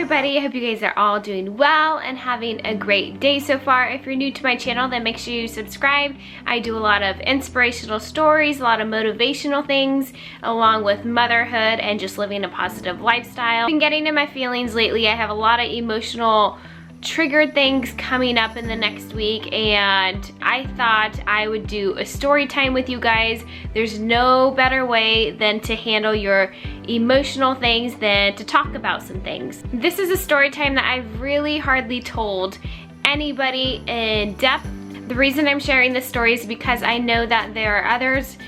everybody, I hope you guys are all doing well and having a great day so far. If you're new to my channel, then make sure you subscribe. I do a lot of inspirational stories, a lot of motivational things, along with motherhood and just living a positive lifestyle. I've been getting in my feelings lately. I have a lot of emotional triggered things coming up in the next week, and I thought I would do a story time with you guys. There's no better way than to handle your emotional things than to talk about some things. This is a story time that I've really hardly told anybody in depth. The reason I'm sharing this story is because I know that there are others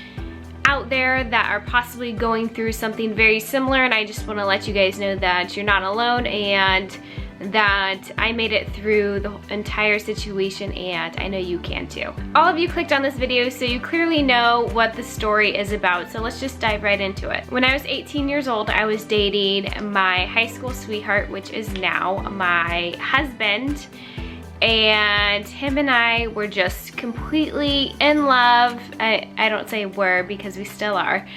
out there that are possibly going through something very similar, and I just want to let you guys know that you're not alone and that I made it through the entire situation, and I know you can too. All of you clicked on this video, so you clearly know what the story is about, so let's just dive right into it. When I was 18 years old, I was dating my high school sweetheart, which is now my husband, and him and I were just completely in love. I don't say were because we still are,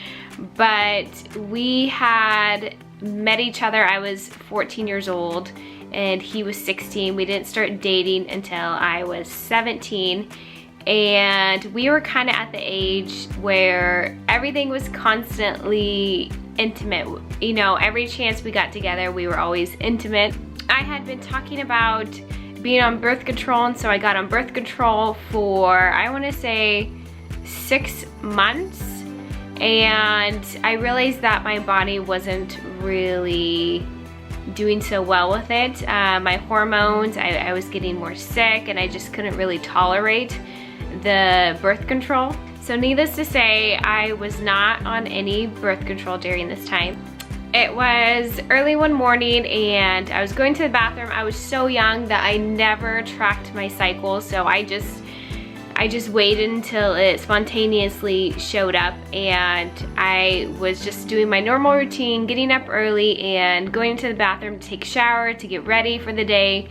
but we had met each other. I was 14 years old and he was 16. We didn't start dating until I was 17, and we were kind of at the age where everything was constantly intimate. You know, every chance we got together, we were always intimate. I had been talking about being on birth control, and so I got on birth control for, I want to say, 6 months, and I realized that my body wasn't really doing so well with it. My hormones, I was getting more sick, and I just couldn't really tolerate the birth control. So needless to say, I was not on any birth control during this time. It was early one morning and I was going to the bathroom. I was so young that I never tracked my cycle, so I just waited until it spontaneously showed up, and I was just doing my normal routine, getting up early and going into the bathroom to take a shower, to get ready for the day.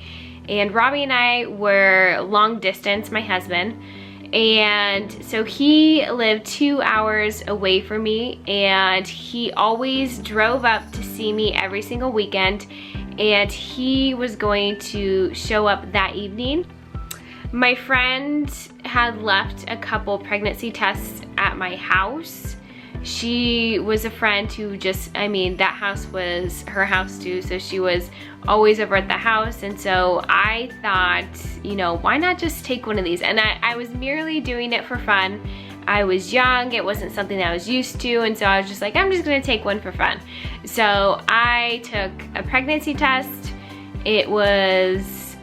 And Robbie and I were long distance, my husband, and so he lived 2 hours away from me, and he always drove up to see me every single weekend, and he was going to show up that evening. My friend had left a couple pregnancy tests at my house. She was a friend who just, I mean, that house was her house too, so she was always over at the house, and so I thought, you know, why not just take one of these? And I was merely doing it for fun. I was young, it wasn't something that I was used to, and so I was just like, I'm just gonna take one for fun. So I took a pregnancy test. It was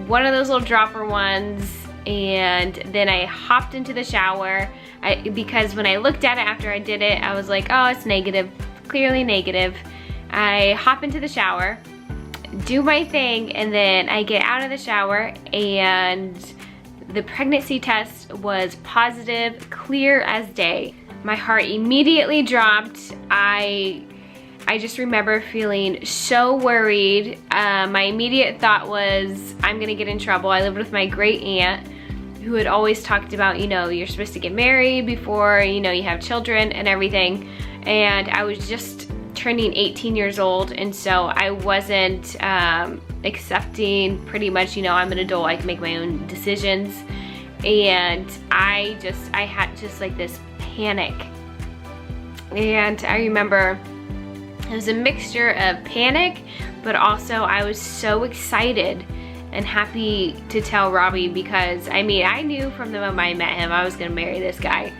one of those little dropper ones, and then I hopped into the shower because when I looked at it after I did it, I was like, oh, it's negative, clearly negative. I hop into the shower, do my thing, and then I get out of the shower and the pregnancy test was positive, clear as day. My heart immediately dropped. I just remember feeling so worried. My immediate thought was, I'm gonna get in trouble. I lived with my great aunt who had always talked about, you know, you're supposed to get married before, you know, you have children and everything. And I was just turning 18 years old, and so I wasn't accepting pretty much, you know, I'm an adult, I can make my own decisions. And I had just like this panic. And I remember it was a mixture of panic, but also I was so excited and happy to tell Robbie, because I mean, I knew from the moment I met him I was gonna marry this guy.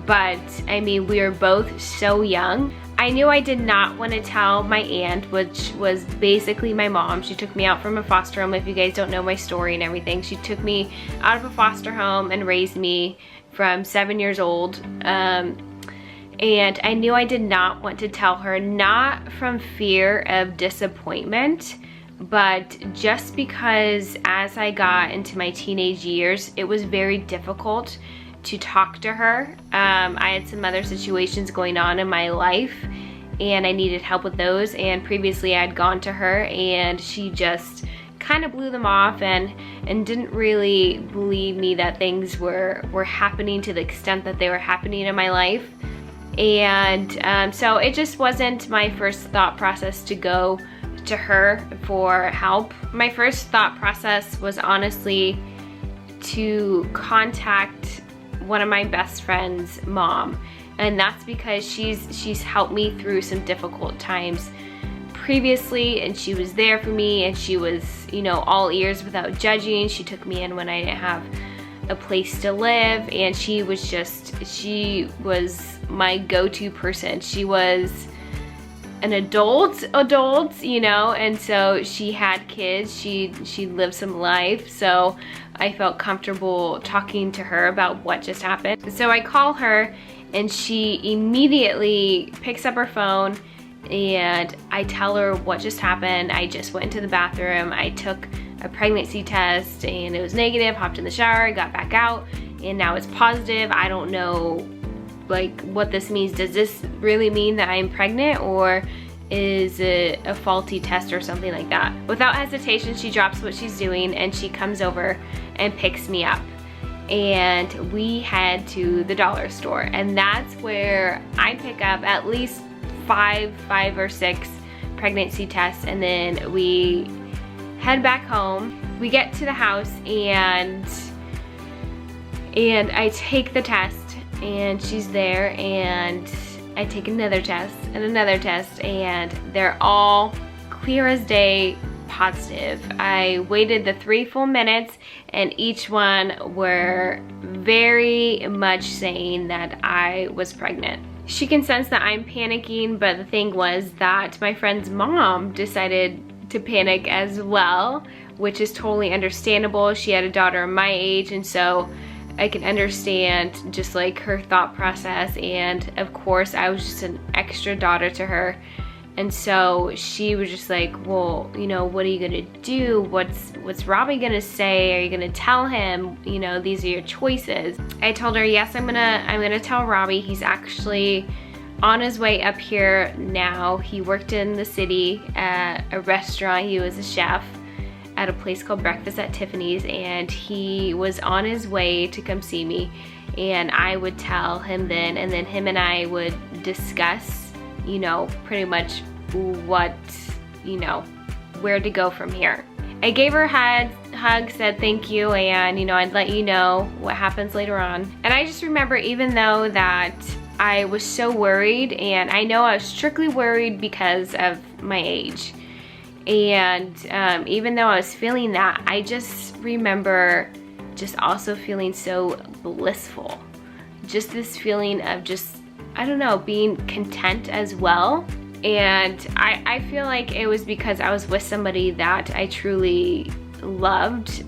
But I mean, we were both so young. I knew I did not want to tell my aunt, which was basically my mom. She took me out from a foster home. If you guys don't know my story and everything, she took me out of a foster home and raised me from 7 years old. And I knew I did not want to tell her, not from fear of disappointment, but just because as I got into my teenage years, it was very difficult to talk to her. I had some other situations going on in my life, and I needed help with those, and previously I had gone to her and she just kind of blew them off and didn't really believe me that things were happening to the extent that they were happening in my life. And so it just wasn't my first thought process to go to her for help. My first thought process was honestly to contact one of my best friend's mom, and that's because she's helped me through some difficult times previously, and she was there for me, and she was, you know, all ears without judging. She took me in when I didn't have a place to live, and she was my go-to person. She was an adult, you know, and so she had kids, she lived some life, so I felt comfortable talking to her about what just happened. So I call her, and she immediately picks up her phone, and I tell her what just happened. I just went into the bathroom, I took a pregnancy test, and it was negative, hopped in the shower, got back out, and now it's positive. I don't know like what this means. Does this really mean that I'm pregnant, or is it a faulty test or something like that? Without hesitation, she drops what she's doing and she comes over and picks me up. And we head to the dollar store, and that's where I pick up at least five or six pregnancy tests, and then we head back home. We get to the house, and I take the test, and she's there, and I take another test and another test, and they're all clear as day positive. I waited the 3 full minutes, and each one were very much saying that I was pregnant. She can sense that I'm panicking, but the thing was that my friend's mom decided to panic as well, which is totally understandable. She had a daughter my age, and so I can understand just like her thought process, and of course I was just an extra daughter to her, and so she was just like, well, you know, what are you gonna do? What's Robbie gonna say? Are you gonna tell him, you know, these are your choices? I told her, yes, I'm gonna tell Robbie. He's actually on his way up here now. He worked in the city at a restaurant. He was a chef at a place called Breakfast at Tiffany's, and he was on his way to come see me, and I would tell him then, and then him and I would discuss, you know, pretty much what, you know, where to go from here. I gave her a hug, said thank you, and, you know, I'd let you know what happens later on. And I just remember, even though that I was so worried, and I know I was strictly worried because of my age, and even though I was feeling that, I just remember just also feeling so blissful. Just this feeling of just, I don't know, being content as well. And I feel like it was because I was with somebody that I truly loved,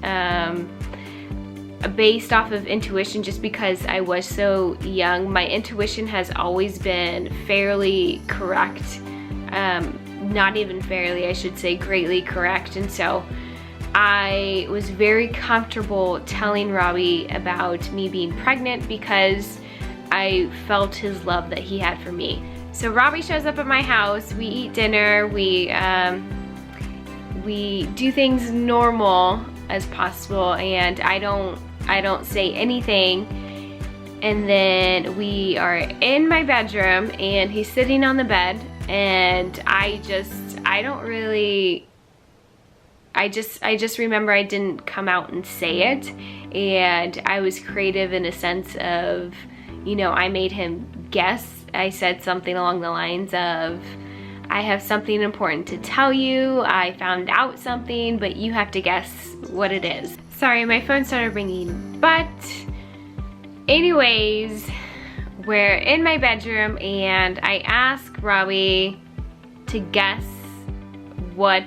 based off of intuition, just because I was so young. My intuition has always been fairly correct. Not even fairly, I should say greatly correct. And so I was very comfortable telling Robbie about me being pregnant because I felt his love that he had for me. So Robbie shows up at my house, we eat dinner, we do things normal as possible, and I don't say anything. And then we are in my bedroom, and he's sitting on the bed, and I just remember I didn't come out and say it, and I was creative in a sense of, you know, I made him guess. I said something along the lines of, I have something important to tell you, I found out something, but you have to guess what it is. Sorry, my phone started ringing, but anyways, we're in my bedroom, and I ask Robbie to guess what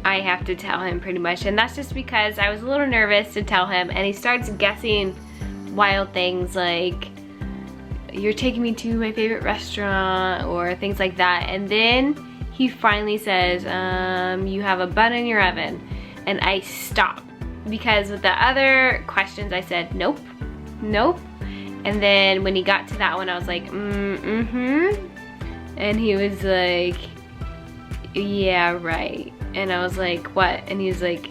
I have to tell him, pretty much. And that's just because I was a little nervous to tell him, and he starts guessing wild things like, you're taking me to my favorite restaurant, or things like that. And then he finally says, you have a bun in your oven. And I stop, because with the other questions I said, nope, nope. And then when he got to that one, I was like, mm-hmm. And he was like, yeah, right. And I was like, what? And he was like,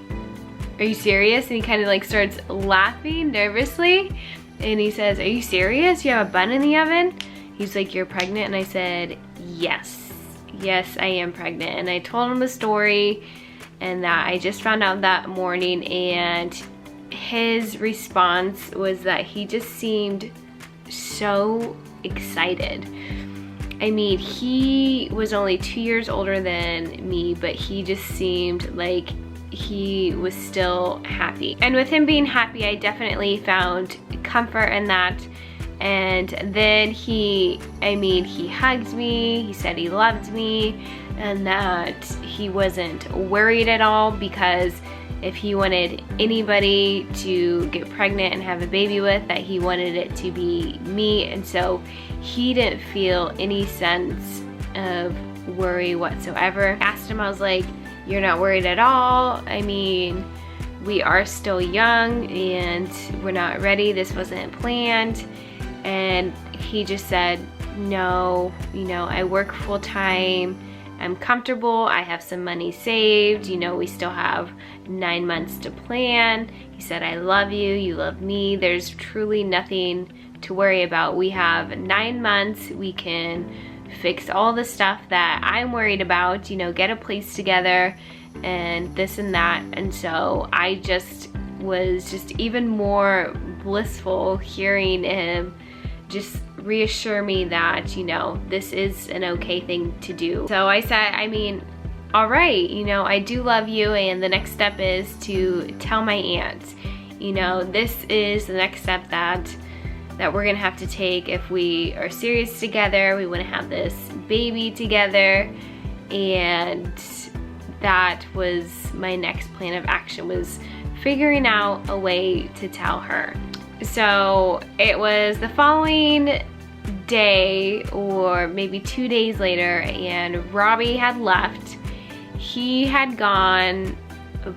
are you serious? And he kind of like starts laughing nervously. And he says, are you serious? You have a bun in the oven? He's like, you're pregnant? And I said, yes, yes, I am pregnant. And I told him the story and that I just found out that morning, and his response was that he just seemed so excited. I mean, he was only 2 years older than me, but he just seemed like he was still happy. And with him being happy, I definitely found comfort in that. And then he hugged me, he said he loved me, and that he wasn't worried at all, because if he wanted anybody to get pregnant and have a baby with, that he wanted it to be me. And so he didn't feel any sense of worry whatsoever. I asked him, I was like, you're not worried at all? I mean, we are still young and we're not ready, this wasn't planned. And he just said, no, you know, I work full time, I'm comfortable, I have some money saved, you know, we still have 9 months to plan. He said, I love you, you love me, there's truly nothing to worry about. We have 9 months, we can fix all the stuff that I'm worried about, you know, get a place together and this and that. And so I just was just even more blissful hearing him just reassure me that, you know, this is an okay thing to do. So I said, I mean, all right, you know, I do love you, and the next step is to tell my aunt. You know, this is the next step that we're gonna have to take if we are serious together, we wanna have this baby together. And that was my next plan of action, was figuring out a way to tell her. So it was the following day, or maybe 2 days later, and Robbie had left. He had gone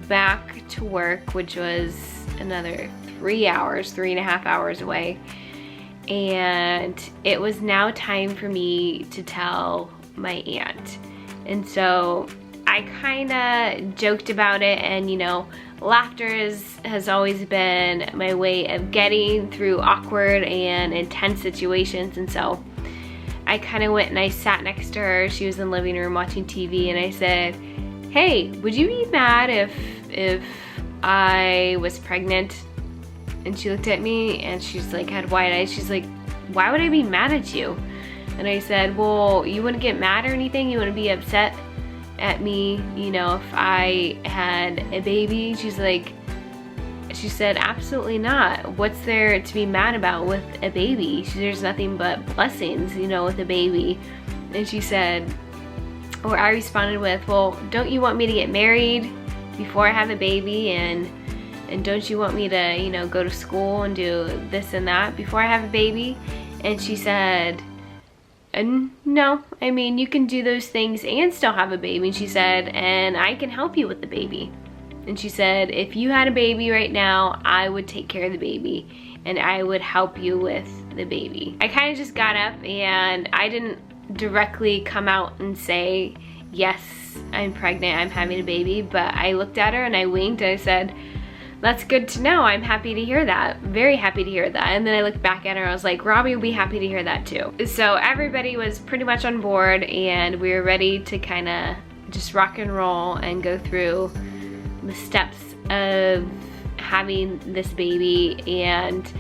back to work, which was another 3.5 hours away. And it was now time for me to tell my aunt. And so I kind of joked about it, and you know, laughter has always been my way of getting through awkward and intense situations. And so I kind of went and I sat next to her. She was in the living room watching TV, and I said, hey, would you be mad if I was pregnant? And she looked at me and she's like, had wide eyes. She's like, why would I be mad at you? And I said, well, you wouldn't get mad or anything? You wouldn't be upset at me, you know, if I had a baby? She's like, she said, absolutely not. What's there to be mad about with a baby? There's nothing but blessings, you know, with a baby. And she said, or I responded with, well, don't you want me to get married before I have a baby? And don't you want me to, you know, go to school and do this and that before I have a baby? And she said, no, I mean, you can do those things and still have a baby. And she said, and I can help you with the baby. And she said, if you had a baby right now, I would take care of the baby and I would help you with the baby. I kind of just got up, and I didn't directly come out and say, yes, I'm pregnant, I'm having a baby, but I looked at her and I winked and I said, that's good to know. I'm happy to hear that. Very happy to hear that. And then I looked back at her and I was like, Robbie will be happy to hear that too. So everybody was pretty much on board, and we were ready to kind of just rock and roll and go through the steps of having this baby. And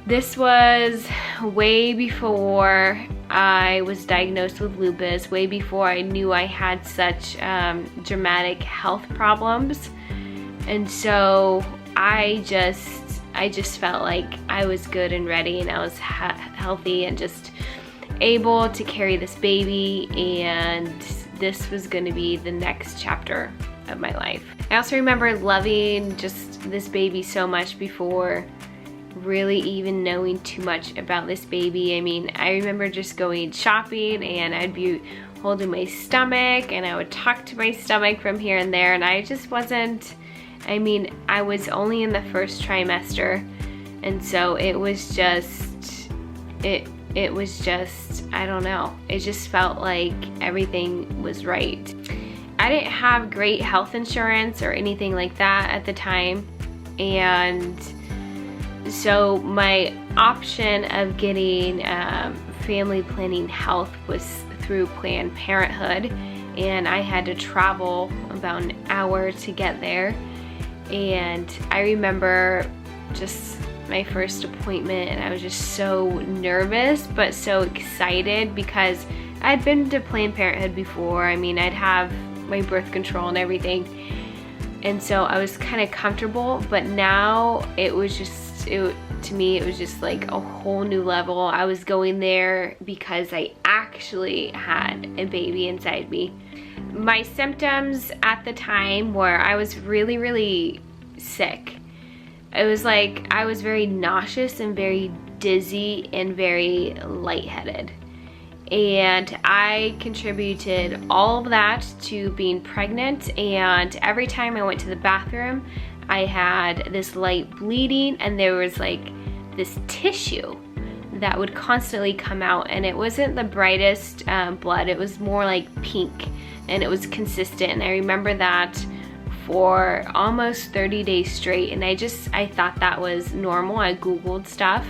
this was way before I was diagnosed with lupus, way before I knew I had such dramatic health problems. And so I just felt like I was good and ready, and I was healthy and just able to carry this baby, and this was going to be the next chapter of my life. I also remember loving just this baby so much before really even knowing too much about this baby. I mean, I remember just going shopping and I'd be holding my stomach and I would talk to my stomach from here and there, and I just wasn't, I mean, I was only in the first trimester, and so it was just, it was just, I don't know, it just felt like everything was right. I didn't have great health insurance or anything like that at the time, and so my option of getting family planning health was through Planned Parenthood, and I had to travel about an hour to get there. And I remember just my first appointment, and I was just so nervous but so excited because I'd been to Planned Parenthood before. I mean, I'd have my birth control and everything, and so I was kind of comfortable, but now it was just, to me it was just like a whole new level. I was going there because I actually had a baby inside me. My symptoms at the time were I was really, really sick. It was like I was very nauseous and very dizzy and very lightheaded. And I contributed all of that to being pregnant, and every time I went to the bathroom, I had this light bleeding, and there was like this tissue that would constantly come out, and it wasn't the brightest blood, it was more like pink, and it was consistent. And I remember that for almost 30 days straight, and I thought that was normal. I googled stuff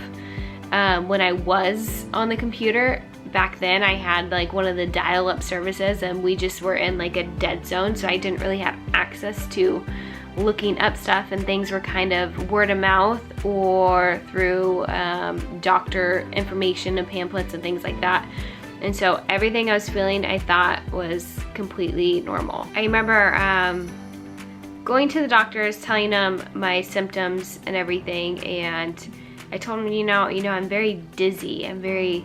when I was on the computer. Back then I had like one of the dial-up services, and we just were in like a dead zone, so I didn't really have access to looking up stuff, and things were kind of word of mouth or through doctor information and pamphlets and things like that. And so everything I was feeling I thought was completely normal. I remember going to the doctors, telling them my symptoms and everything, and I told them, you know, I'm very dizzy, I'm very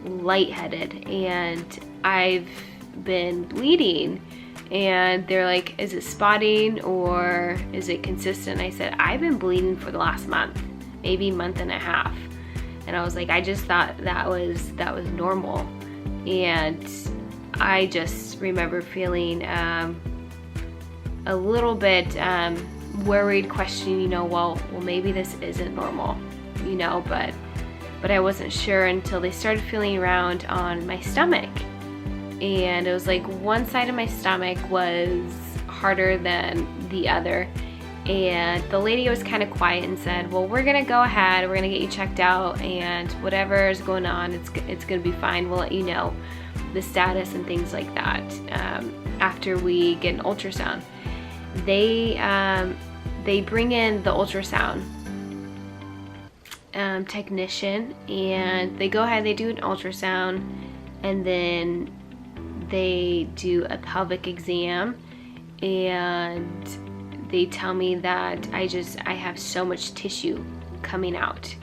lightheaded, and I've been bleeding. And they're like, is it spotting or is it consistent? I said, I've been bleeding for the last month, maybe month and a half. And I was like, I just thought that was normal. And I just remember feeling a little bit worried, questioning, you know, well maybe this isn't normal, you know, but I wasn't sure until they started feeling around on my stomach. And it was like one side of my stomach was harder than the other. And the lady was kind of quiet and said, well, we're gonna go ahead, we're gonna get you checked out, and whatever is going on, it's gonna be fine. We'll let you know the status and things like that after we get an ultrasound. They bring in the ultrasound technician, and they go ahead, they do an ultrasound, and then they do a pelvic exam, and they tell me that I have so much tissue coming out.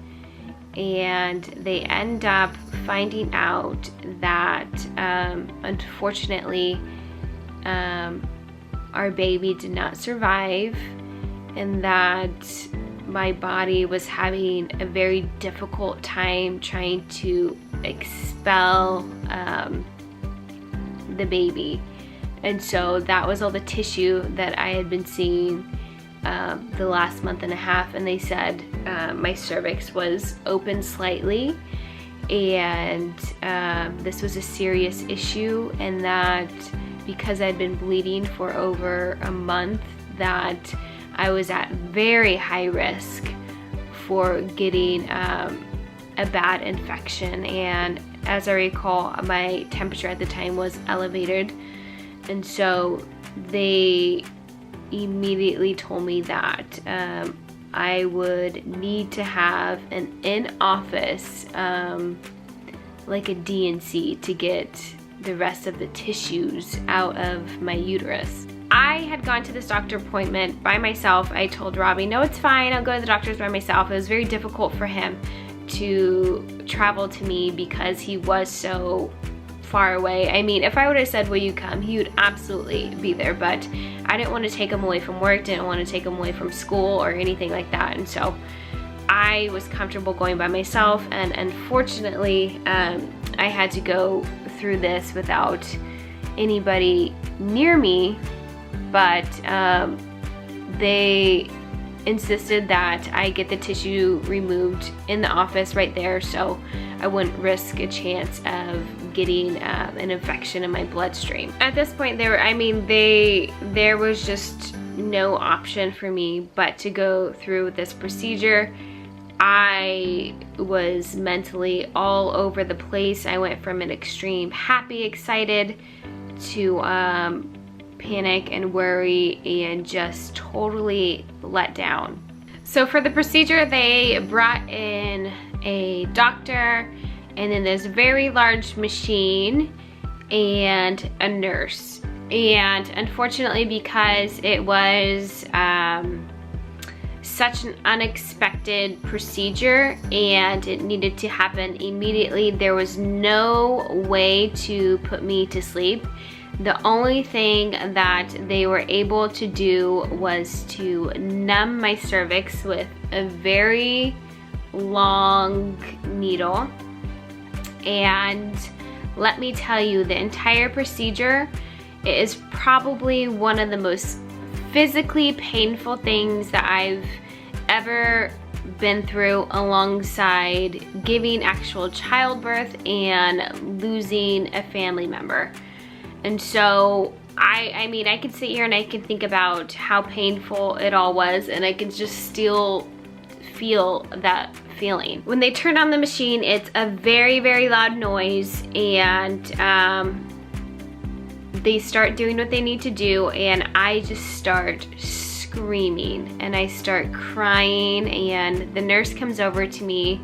And they end up finding out that unfortunately our baby did not survive, and that my body was having a very difficult time trying to expel the baby. And so that was all the tissue that I had been seeing the last month and a half. And they said my cervix was open slightly, and this was a serious issue, and that because I'd been bleeding for over a month, that I was at very high risk for getting a bad infection. And as I recall, my temperature at the time was elevated, and so they immediately told me that I would need to have an in-office like a D&C to get the rest of the tissues out of my uterus. I had gone to this doctor appointment by myself. I told Robbie, no, it's fine, I'll go to the doctor's by myself. It was very difficult for him to travel to me because he was so far away. I mean, if I would have said, will you come, he would absolutely be there, but I didn't want to take him away from work, didn't want to take him away from school or anything like that. And so I was comfortable going by myself, and unfortunately I had to go through this without anybody near me, but they insisted that I get the tissue removed in the office right there, so I wouldn't risk a chance of getting an infection in my bloodstream. At this point, there was just no option for me but to go through this procedure. I was mentally all over the place. I went from an extreme happy, excited to panic and worry and just totally let down. So for the procedure, they brought in a doctor and then this very large machine and a nurse. And unfortunately, because it was such an unexpected procedure and it needed to happen immediately, there was no way to put me to sleep. The only thing that they were able to do was to numb my cervix with a very long needle. And let me tell you, the entire procedure is probably one of the most physically painful things that I've ever been through, alongside giving actual childbirth and losing a family member. And so I mean, I could sit here and I can think about how painful it all was, and I can just still feel that feeling. When they turn on the machine, it's a very, very loud noise, and they start doing what they need to do, and I just start screaming and I start crying, and the nurse comes over to me.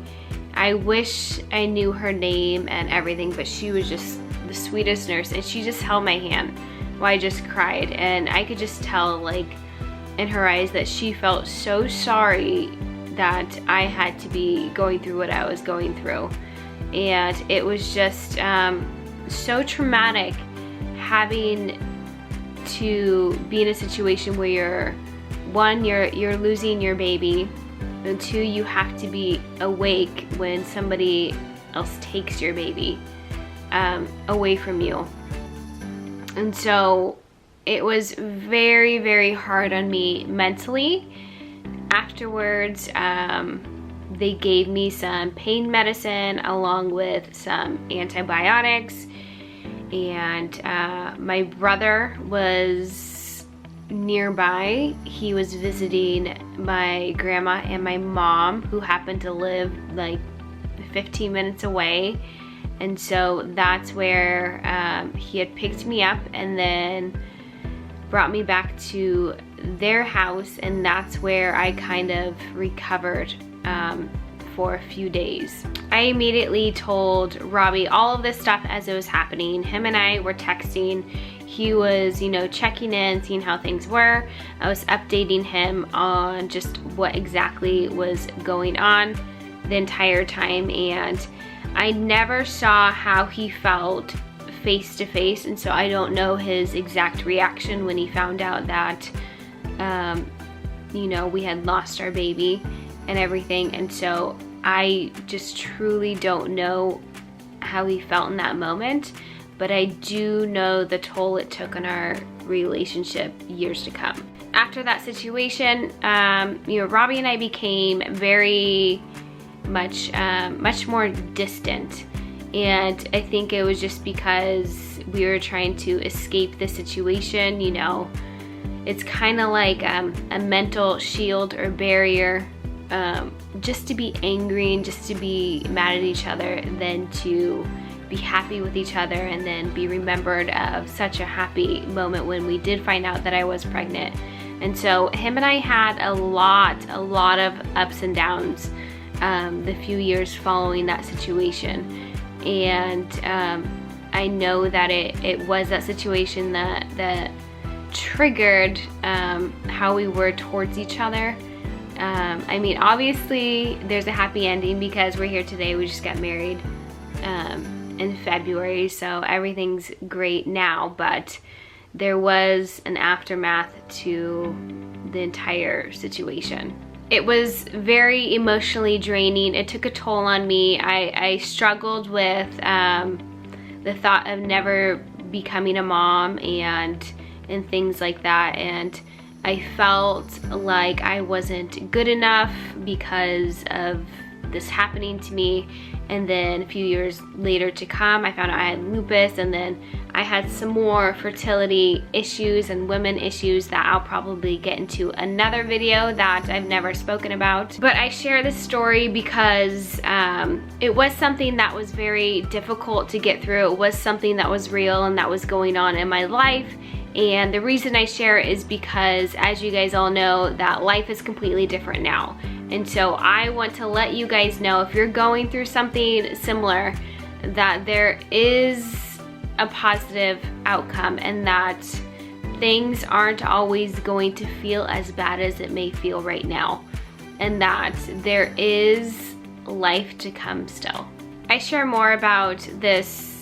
I wish I knew her name and everything, but she was just the sweetest nurse, and she just held my hand while I just cried, and I could just tell, like, in her eyes that she felt so sorry that I had to be going through what I was going through. And it was just so traumatic having to be in a situation where you're losing your baby, and two, you have to be awake when somebody else takes your baby away from you. And so it was very, very hard on me mentally. Afterwards, they gave me some pain medicine along with some antibiotics, and my brother was nearby. He was visiting my grandma and my mom, who happened to live like 15 minutes away. And so that's where he had picked me up and then brought me back to their house, and that's where I kind of recovered for a few days. I immediately told Robbie all of this stuff as it was happening. Him and I were texting. He was, you know, checking in, seeing how things were. I was updating him on just what exactly was going on the entire time, and I never saw how he felt face to face, and so I don't know his exact reaction when he found out that you know, we had lost our baby and everything. And so I just truly don't know how he felt in that moment, but I do know the toll it took on our relationship years to come. After that situation, you know, Robbie and I became very much more distant, and I think it was just because we were trying to escape the situation. You know, it's kind of like a mental shield or barrier, just to be angry and just to be mad at each other than to be happy with each other and then be remembered of such a happy moment when we did find out that I was pregnant. And so him and I had a lot of ups and downs the few years following that situation. And I know that it was that situation that triggered how we were towards each other. I mean, obviously there's a happy ending because we're here today. We just got married in February, so everything's great now, but there was an aftermath to the entire situation. It was very emotionally draining. It took a toll on me. I struggled with the thought of never becoming a mom and things like that, and I felt like I wasn't good enough because of this happening to me, and then a few years later to come, I found out I had lupus, and then I had some more fertility issues and women issues that I'll probably get into another video that I've never spoken about. But I share this story because it was something that was very difficult to get through. It was something that was real and that was going on in my life. And the reason I share it is because, as you guys all know, that life is completely different now. And so I want to let you guys know, if you're going through something similar, that there is a positive outcome and that things aren't always going to feel as bad as it may feel right now, and that there is life to come still. I share more about this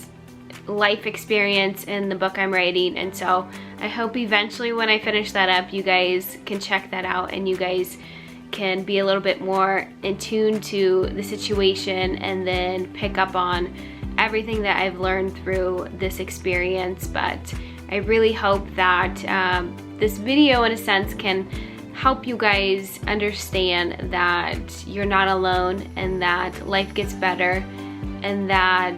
life experience in the book I'm writing, and so I hope eventually when I finish that up, you guys can check that out and you guys can be a little bit more in tune to the situation and then pick up on everything that I've learned through this experience. But I really hope that this video, in a sense, can help you guys understand that you're not alone and that life gets better, and that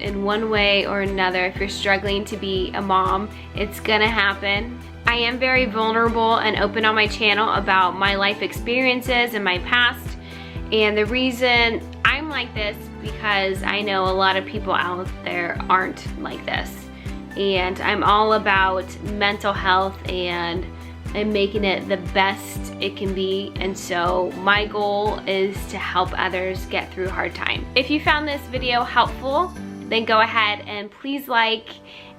in one way or another, if you're struggling to be a mom, it's gonna happen. I am very vulnerable and open on my channel about my life experiences and my past, and the reason I'm like this because I know a lot of people out there aren't like this, and I'm all about mental health and making it the best it can be. And so my goal is to help others get through hard times. If you found this video helpful, then go ahead and please like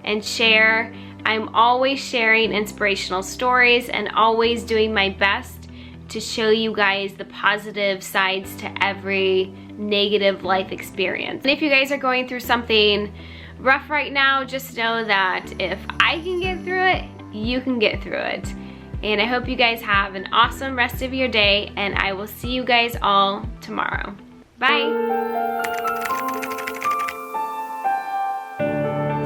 and share. I'm always sharing inspirational stories and always doing my best to show you guys the positive sides to every negative life experience. And if you guys are going through something rough right now, just know that if I can get through it, you can get through it. And I hope you guys have an awesome rest of your day, and I will see you guys all tomorrow. Bye.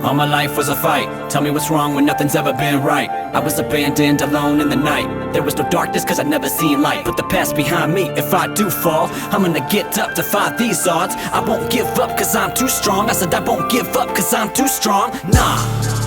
All my life was a fight. Tell me what's wrong when nothing's ever been right. I was abandoned, alone in the night. There was no darkness cause I'd never seen light. Put the past behind me. If I do fall, I'm gonna get up, defy these odds. I won't give up cause I'm too strong. I said I won't give up cause I'm too strong. Nah.